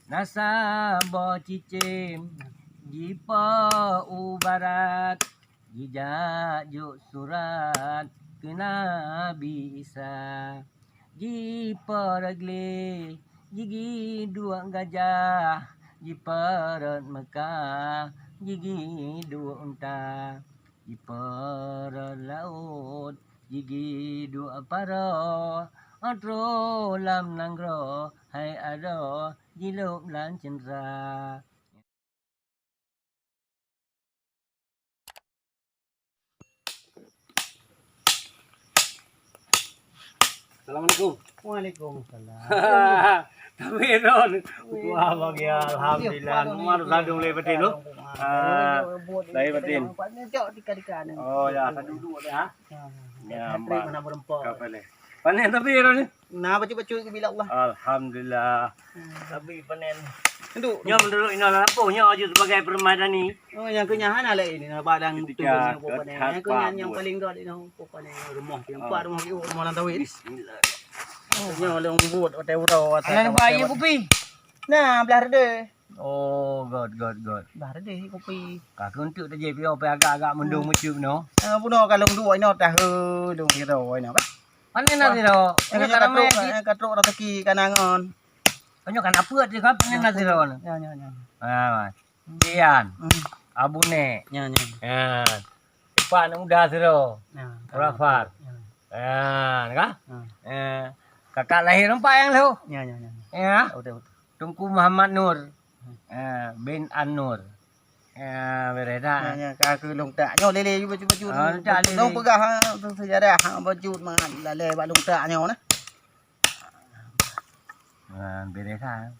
Nasabo cicim jipa ubarat jijak juk surat ke Nabi Isa jipa ragli gigi dua gajah jiparat Mekah gigi dua unta jiparat laut gigi dua para Atro lam nanggro hai ado jiluk lan cendera. Assalamualaikum. Waalaikumsalam. Tapi Ron, wah bagi alhamdulillah. Nomor satu le betin tu. Dari betin. Oh ya, satu dua dah. Ya, mana berempat. Kapal le. Panen tapi Ron. Nah, baca-baca ke bila Allah. Alhamdulillah. Tapi panen. Duduk. Nya menurut ina lampunya aja sebagai permainan ni. Oh, yang kenyahan ala ini na padang Ketika tu ni. kehat Yang kenyahan yang Pak paling god ini pokoknya rumah yang empat rumah itu rumah Langtawit. Bismillah. Nya orang buat hotel-hotel. Anak bayi kopi. Nah, belah de. Oh, god. Belah de kopi. Kakak untuk tu je pio pe agak-agak mendung mucup no. Puno kalau dua ini dah dong kita ini apa? Panen nanti ro. Yang katruk rezeki kanangan. Kanyo kan apa dia kan panen nanti ro. Ya. Ah, Kian, abune. Ya. Ya. Ipan udah siro. Ya. Rafat. Ya. Kan? Kakak lahir nampak yang lu. Ya. Ya. Betul. Tunku Muhammad Nur. Bin An-Nur. Bereda. Ya, kaki long tak. Nyo lele ju baju-baju. Tak lele. Dong pegah sejarah baju mah lele bak long tak nyo nah. Bereda.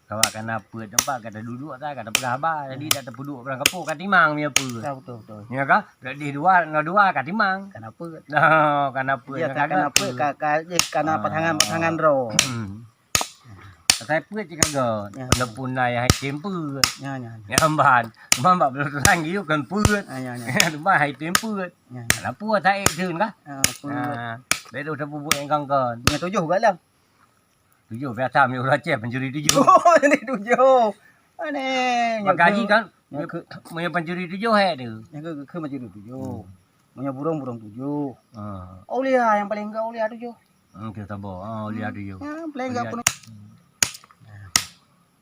Kau akan apa tempat kata duduk tak kata pegabah jadi tak terpuduk perang kapur kat timang ni apa. Betul. Ya kan? Di dua kat timang. Kenapa? No, kenapa? Ya kenapa? Karena pasangan ro. Saya pun cakap god. Walaupun ayah temper. Ya. Ya amban. Amban belum terang gitu kan put. Ya. Rumah hai temper. Ya. Kenapa tak edun kah? Put. Betul dah buat yang kangkan. Yang tujuh galam. Tujuh biasa mi ulah cep pencuri tujuh. Oh, ini tujuh. Ane. Gaji kan. Punya pencuri tujuh hai tu. Yang ke macam tujuh. Punya burung tujuh. Ah. Aulia yang paling enggak aulia tujuh. Kita bawa. Lihat tujuh. Ya, paling enggak pun.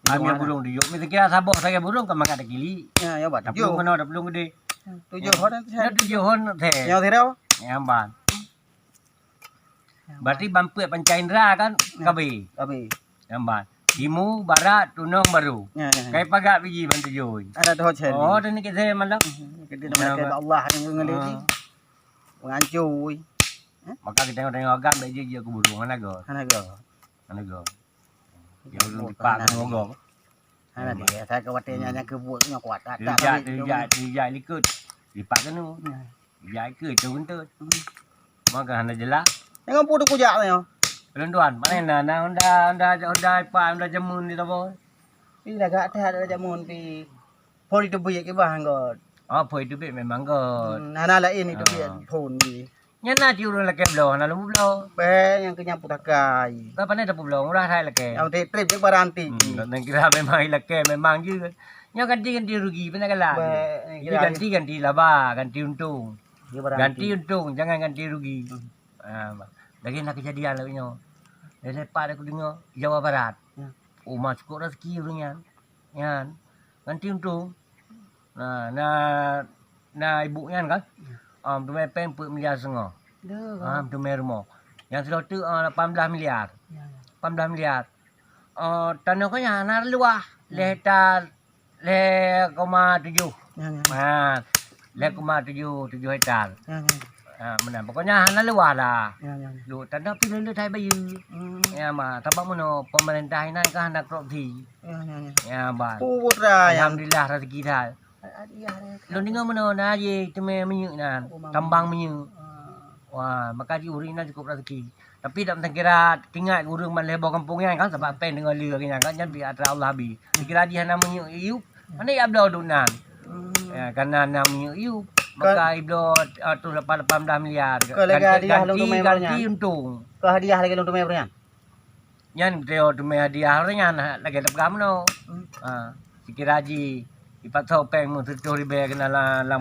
Ambil burung tujuh. Mesti kira sabuk saya burung kan makan ada kili. Ya, buat Dah tujuh. belum kena, dah belum gede. Tujuh orang tu. Ya tujuh hon teh. Yang tirau. Ya amban. Berarti bampu Pancaindra kan kabe. Abi. Amban. Timur, barat, tunong baru. Ya. Kai pagak biji bantu joy. Ada dah hotel. Oh, dan ni kita malam. Kita nak Allah yang mengeliti. Mengancui. Maka kita tengok agam baju je ke burung mana go. Mana go. Dia burung dipak kan ngogong. Ana dia saya ke watenya nya ke buat nya kuat tak. Dia likut. Dipak kan tu. Dia ke tu kentut. Maka hana jelas. Tengok putu kujak ni. Tuan, mana nak onda ipak onda jamun ni tapo. Pi dah gak ada jamun pi. Poli tu buye ke bahan god. Apa itu bet memang god. Ana lain itu dia pun ni. Nyana diurun lake blo, hana lu blo. Be yang kenyapu takai. Apa ni dapat blo, murah hai lake. Yang trip je baranti. Dan kira memang lake memang je. Nya ganti rugi pernah kalah. Jadi ganti laba, ganti untung. Ganti untung, jangan ganti rugi. Lagi nak kejadian lagi nyo. Lepas aku dengar Jawa Barat. Masuk rezeki orangnya. Yan. Ganti untung. Nah ibunya kan. Tu mai pen put miliar setengah. Tu mai rumah. Yang sudah tu 18 miliar. 18 miliar. Tanah kau yang nak luah. Hektar 0,7. Le,7 hektar. Mana pokoknya hana luah lah. Lu tanah pilih thai bayu. Ya ma, tabak mono pemerintah ini kan hendak properti. Ya ba. Putra Alhamdulillah rezeki dah. Lu dengar mono na je teme menyuk nan. Tambang menyuk. Wah, maka ji urina cukup rezeki. Tapi tak kira tinggal urang man lebo kampung yang kan sebab pen dengan lừa kan kan bi atra Allah bi. Dikira ji hana menyuk iup. Mana abdo dunan. Ya karena na menyuk iup. Maka iblo tu 18 miliar. Ganti Ganti untung. Ke hadiah lagi untuk mai berian. Nyan teo tu me hadiah nyan lagi tak kamu no. Sikit haji. Ipat topeng mu tu ribe kena lang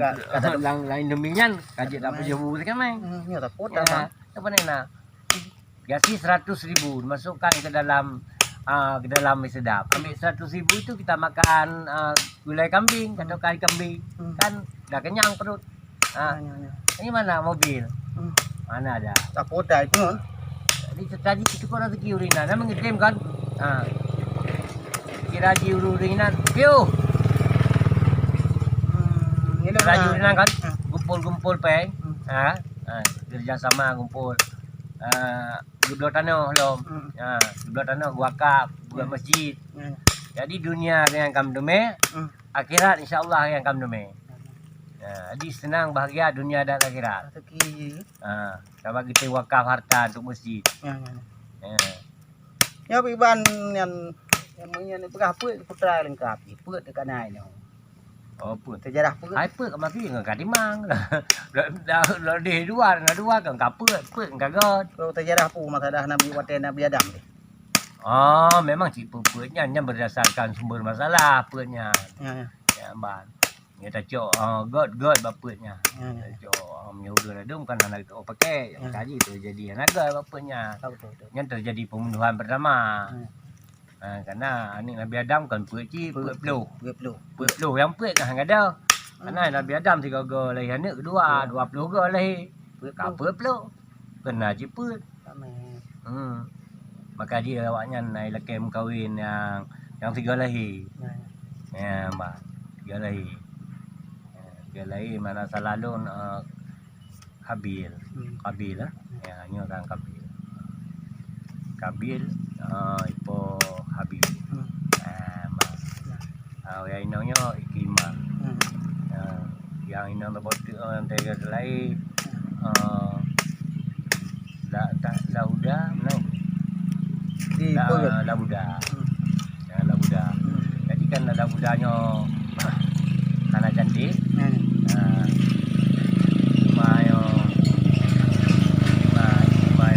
Indomie nyan kaji tak punya bu kan mai. Ya takut Ya, abang. apa ni nak? Gaji 100.000 masukkan ke dalam sedap. Ambil 100.000 itu kita makan gulai kambing atau kari kambing. Kan dah kenyang perut. Ini mana mobil? Mana ada? Takut dah itu. Jadi tadi itu kau rezeki urinan. Nama ngeklaim kan? Kira haji urinan. Piu. Haji urinan kan? Gumpul pe. Kerjasama gumpul. Dua tanah lom. Dua tanah wakaf, buat masjid. Jadi dunia yang kamu deme, akhirat insya-Allah yang kamu deme. Jadi senang bahagia dunia dan akhirat. Rezeki. Kalau kita wakaf harta untuk masjid. Ya iban yang menyen berapa putra lengkap. Put dekat nai ni. Oh, put. Sejarah put. Hai put kat maki ngak dimang. Dah dua kan kaput, put ngak god. Kalau sejarah pu masa dah Nabi Waten Nabi Adam ni. Oh, memang cik putnya yang berdasarkan sumber masalah putnya. Ya, ban. Dia tak cok god bapaknya. Cok menyuruh ada bukan anak itu pakai yang kaji tu jadi anak bapaknya. Yang terjadi pembunuhan pertama. Karena ni Nabi Adam kan putci puluh yang put dah ada. Karena Nabi Adam 3 go lahir anak kedua 20 go lahir. Apa puluh? Kena je put. Maka dia awaknya naik lekem kahwin yang 3 lahir. Ya, mbak. 3 lahir. 3 lahir mana salalun Habil lah. Ya, hanya kan Kabil. Kabil ipo Habib. Yang inangnya Ikrimah. Yang inang lebot orang tiga lain. Lauda naik. Lauda. Lauda. Jadi kan Laudanya karena cantik. Mayo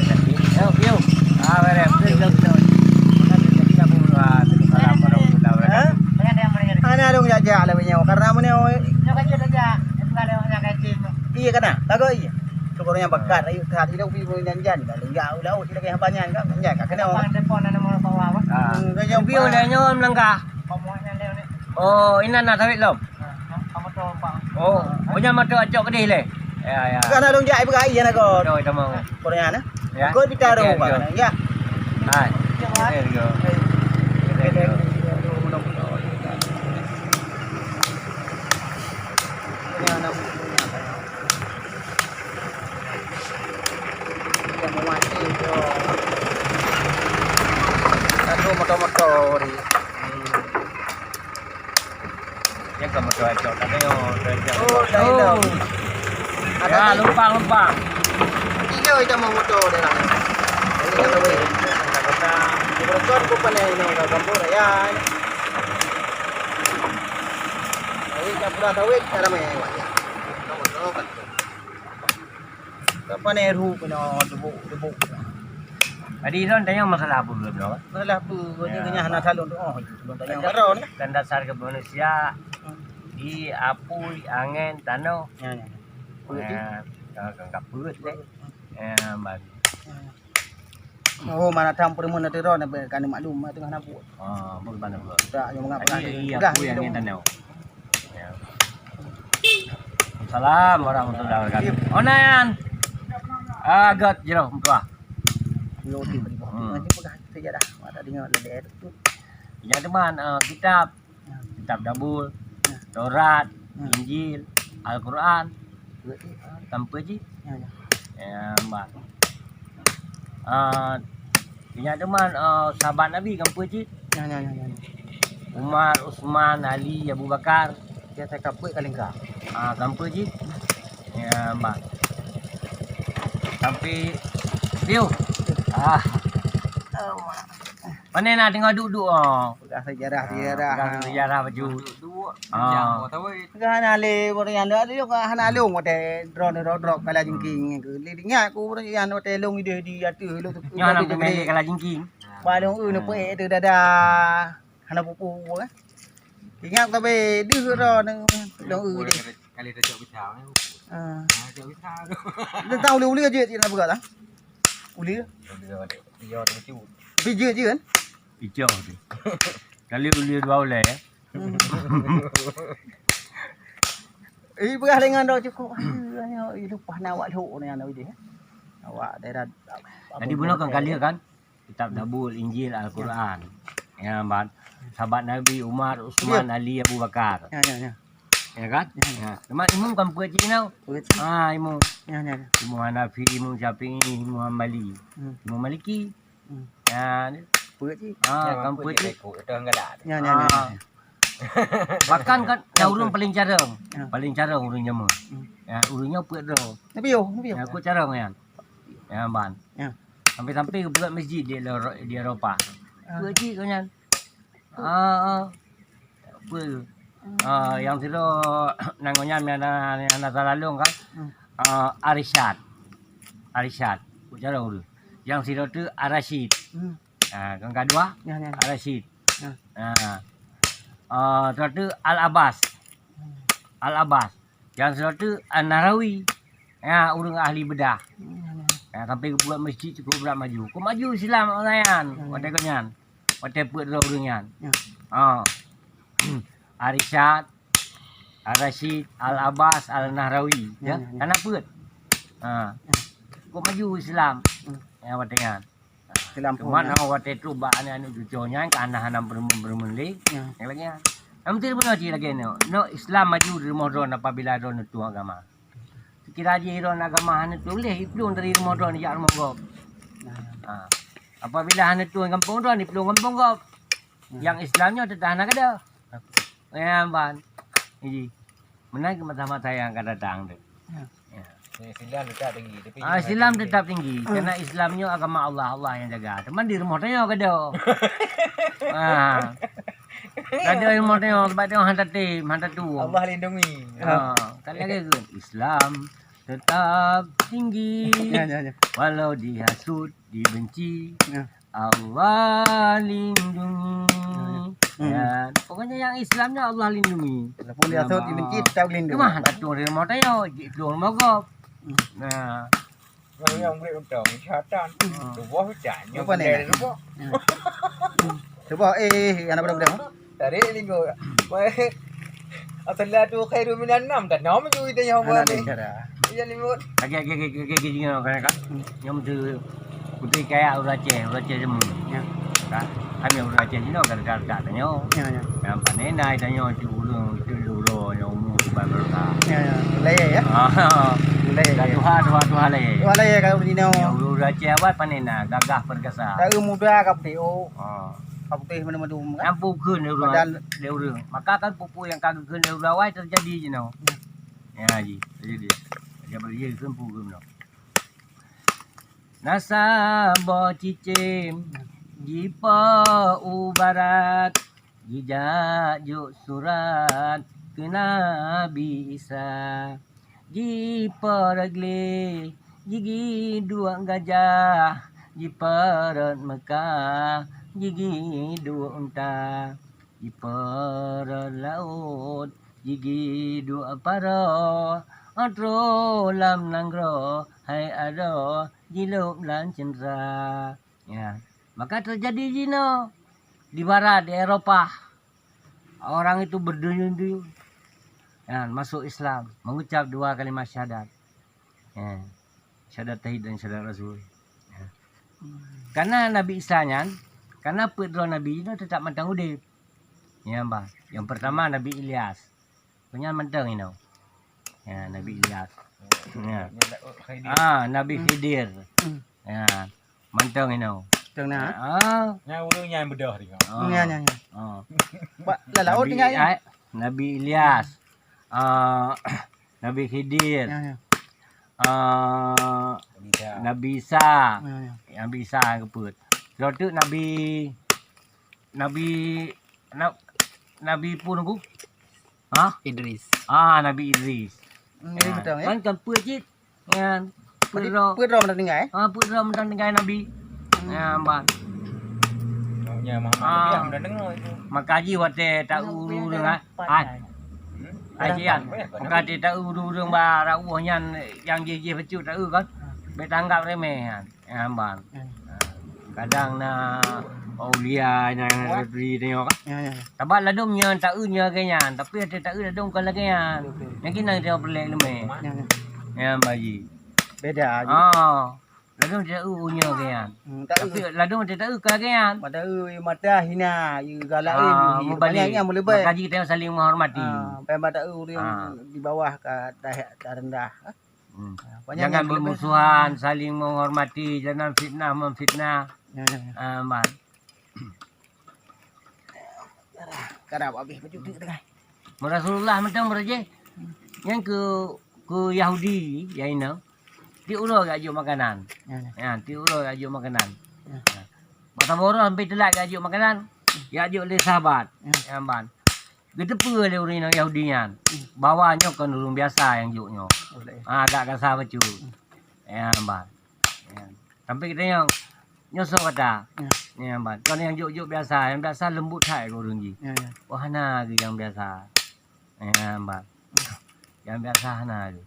cantik. Yo. Ana dong jajak lah punya karena mana iya kan lagu iya tukurnya bakat ayo tadi dah pergi boleh janjan dah enggak udah tidak kayak banyak enggak banyak kena orang telefon ana mau bawa yang bio lehnya melangkah oh ini nak tawit lom oh punya mata acok kedih le ya kan dong jai bergai ya nak kau doi tamang korea na kau bicara apa ya hai there you go motor ni. Yang kamu coba coba tengok. Oh, dah. Ada lupa. Tiga itu mau motor dia lah. Ini yang tahu. Kata berkon ko pa ni no kampura yan. Ay kapura tawid cara may. Kapan ni ru pino debu. Tadi Ron tanya masalah apa belum Ron? Masalah apa? Dia kena hana salon tu. Oh, belum tanya Ron. Dan dasar ke manusia di apui, angin, tanah. Ya. Enggak perut deh. Bang. Oh, mana campur mana tu Ron kan maklum tengah nak buat. Bukan mana buat. Tak yang mengapa. Iya, apui, angin, tanah. Ya. Assalamualaikum warahmatullahi wabarakatuh. Onan. Agak jero muka. Loti beri bawah. Nanti pegang sejarah. Ada dengar leder tu. Ya teman, kitab Dabul, Taurat, Injil, Al-Quran, tanpa je. Ya, mbak. Ya teman, sahabat Nabi tanpa je. Umar, Utsman, Ali, Abu Bakar. Dia saya kaput kali engkau. Tanpa je. Ya, mbak. Sampai view. Mana nak tengok duduk Pegang sejarah sejarah baju. Pegang ale orang yang ada juga hana long wate drop kala jingking ke lidingnya aku orang yang wate long ide di atu lu tu. Yang nak melik kala jingking. Ba dong ư nó pe từ dadah hana pupu á. Ingat tapi đưa ra nó dong ư đi. Kali dia cok bitau ni. À. Cok bitau tu. Nó tao liu liu je là bữa đó. Uli. Dia tu cu. Bi je kan? Hijau tu. Kali ulia 2 oleh. Beras dengan dah cukup. Lupa nak awak thuk ni anak dia. Awak dah Jadi gunakan kali kan kitab Zabur, Injil, Al-Quran. Ya, Bang. Sahabat Nabi Umar, Uthman, Ali, Abu Bakar. Ya. Ya kan? Ya. Memang imam kan puak cik tau. Ah, imam. Ya. Imam Hanafi, Imam Syafi'i, Imam Hambali. Imam Maliki. Ya, ni. Puak cik. Ah, kan puak cik. Itu enggak ada. Ya. Bahkan kan dah urung paling carang. Ya. Paling carang urung jama. Ya, urungnya puak dah. Nabi yo. Ya, aku carang kan. Ya, Bang. Ya. Sampai-sampai ke buat masjid di Eropah. Puak cik kan. Apa? Yang tu nangonya anak salalung kan. Arishad. Bicara dulu. Yang siro tu Arashid. Yang kedua Ya. Arashid. Ya. Tu Al-Abbas. Yang siro tu An-Narawi. Ya, urang ahli bedah. Ya, sampai buat masjid cukup berat maju. Kau maju Islam orang. Wadah kenyan. Wadah put urungan. Ya. Arishad, Al-Rashid, Al-Abbas, Al-Nahrawi. Ya, kenapa? Kau maju Islam. Ya, watengan. Islam pun. Cuma nama wate tu ba anu cucunya ke anak-anak bermun lagi. Yang lagi. Am tu pun lagi no. No Islam maju di Ramadan apabila ron tu agama. Kira je ron agama hanya tu boleh ipulung dari Ramadan ya Ramadan. Apabila hanya tu kampung ron ipulung kampung kau. Yang Islamnya tetap nak ada. Ya, Bang. Ini. Mana ke mata-mata yang akan datang tu. Islam tetap tinggi tapi Islam tetap tinggi karena Islamnya agama Allah yang jaga. Teman di rumah tanya kada. Kada rumah tanya sebab dia hantar tim, hantar tu. Allah lindungi. Kali lagi ke Islam tetap tinggi. Ya. Walau dihasut, dibenci. Allah lindungi. Ya, pokoknya yang Islamnya Allah lindungi. Walaupun dia asal dibenci tetap lindung. Cuma hantar tu dari rumah tanya, keluar rumah kau. Nah, Yang boleh untuk syaitan. Tu buah hujan. Yang Apa ni? boleh tu. Coba anak budak-budak. Dari linggo. Baik. Asalah tu khairu minan nam dan nam juga itu yang buat ni. Iya limut. Kaki kan. Yang tu putih kayak urace semua. Ya. Kan? Kami urace ni no kadang-kadang tanya. Ya. Yang panenai tanya curung yang umur berapa. Ya. Lay ya. Lay. Tuhan leh. Wala ya kalau di nau. Yang urace awak panena gagah perkasa. Tak muda kap teo. Oh. Kap teh mana-mana kan. Yang pukul dia urang. Maka kan pupu yang kagak keun dia urawai terjadi je no. Ya ji, terjadi. Dia beri keun pukul no. Nasabo cicim jipa ubarat jijak juk surat ke Nabi Isa jipa regle gigi dua gajah jiparat Mekah gigi dua unta jiparat laut gigi dua para atro lam nanggro hai ado jiluk lan cendera. Ya, maka terjadi zina di barat di Eropah. Orang itu berduyun-duyun. Ya, masuk Islam, mengucap 2 kalimat syahadat. Ya, syahadat tauhid dan syahadat Rasul. Ya. Karena Nabi Isa-nya, karena pedro Nabi itu tetap mentang udip. Ya, Mbak. Yang pertama Nabi Ilyas. Punya mentang ini. Ya, Nabi Ilyas. Ya. Nabi Khidir. Ya, mantang ini. Teng na. Yang urang yang bedah dia. Ya. Ba laut tinggal. Nabi Ilyas. Nabi Khidir. Ya. Nabi Isa. Ya. Nabi Isa keput. Lepas tu Nabi pun aku. Idris. Nabi Idris. Ini betul ya. Kan put je. Kan. Put rom dah tinggal. Put rom mentang tinggal Nabi. Ya, Mbak. Ya Muhammad Ah. Nabi dah dengar itu. Makaji wate tak uru dengan ajian. Maka dia tak uru ba rauh nyan yang je pecut tak kan. Betanggap remeh kan. Bang. Kadang na aulia na refri tengok kan. Ya. Tabat ladum nya tak nya kenyan tapi ada tak ladum kan lagi kan. Yang kena tengok pelik lemeh. Ya. Baji. Beda aja. Ladum tak nya kenyan. Tak Tapi ladum tak kan lagi kan. pada mata hina you galak banyaknya boleh baik. Makaji kita saling menghormati. Pemba tak di bawah ke tak rendah. Jangan bermusuhan, saling menghormati, jangan fitnah memfitnah. Bang. Karap habis baju tu tengah. Rasulullah macam beraje. Yang ke Yahudi, ya ini. Ti ulo gajuk makanan. Ti ulo gajuk makanan. Mata borong sampai telak gajuk makanan. Ya ajuk le sahabat. Bang. Gedepe le orang yang Yahudian. Bawanya kan urung biasa yang juknya. Agak kasar betul. Bang. Sampai kita yang nyosok kata. Bang. Kalau yang juk biasa, yang biasa lembut hai orang ji. Wahana ke yang biasa. Bang. Yang biasa hana ke.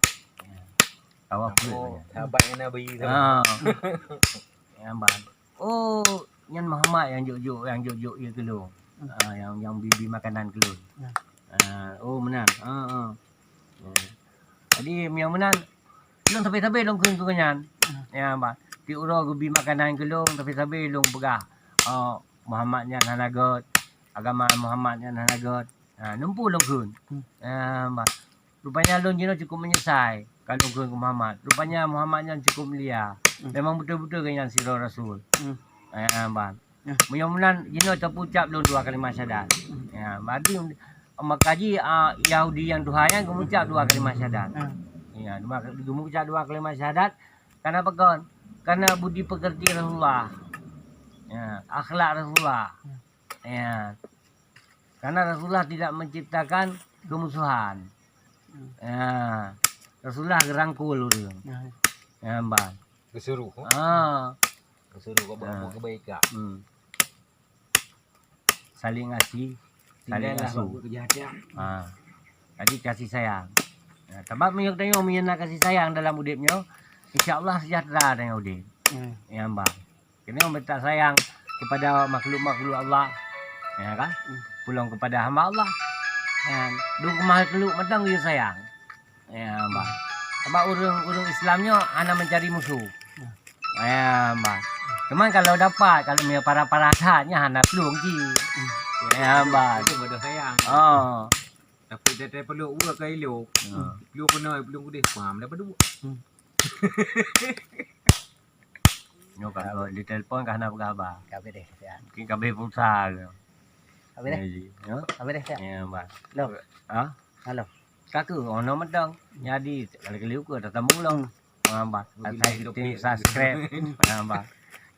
Awak pun. Sahabat yang Nabi tu. Bang. Oh, yang Muhammad yang juk ya kelung. Yang bibi makanan kelun. Oh menang. Jadi yang menang long tapi long kun kunyan. Ya ba. Ti uro bibi makanan kelung tapi long pegah. Muhammadnya nanagot. Agama Muhammadnya nanagot. Numpu long kun. Ba. Rupanya long jino cukup menyesai kalau kun ke Muhammad. Rupanya Muhammadnya cukup mulia. Memang betul-betul kenyan sirah Rasul. Ba. Mudah-mudahan jino terpucap belum 2 kalimat syahadat. Bagi makaji Yahudi yang Tuhannya mengucap 2 kalimat syahadat. Mengucap 2 kalimat syahadat. Karena apa kawan? Karena budi pekerti Rasulullah. Akhlak Rasulullah. Karena Rasulullah tidak menciptakan kemusuhan. Rasulullah gerangkul orang. Bang. Kesuruh. Kesuruh kau buat kebaikan. Saling ngasih, saling asuh. Jadi kasih sayang. Sebab menyok tengok menyena kasih sayang dalam udipnya, insya-Allah sejahtera dengan udip. Bang. Kena minta sayang kepada makhluk-makhluk Allah. Ya kan? Pulang kepada hamba Allah. Duk makhluk matang dia sayang. Bang. Sebab urung Islamnya ana mencari musuh. Bang. Cuman kalau dapat, kalau punya para saatnya anak pelung ji. Bang. Itu bodoh sayang. Tapi dia perlu uang ke elok. Peluk kena peluk dia. Faham dah berdua. Nyo kalau di telefon kan apa kabar? Kabe deh. Mungkin kabe pulsa ke. Kabe deh. Kabe deh. Bang. Halo. Halo. Kaku ono medang. Jadi kali-kali ku dah tembung long. Bang. Saya subscribe. Bang.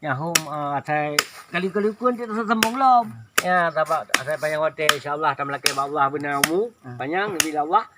Ya home saya kali-kali pun kita sembung lom. Ya sahabat saya panjang hotel insyaallah tam laki Allah benamu panjang bila Allah.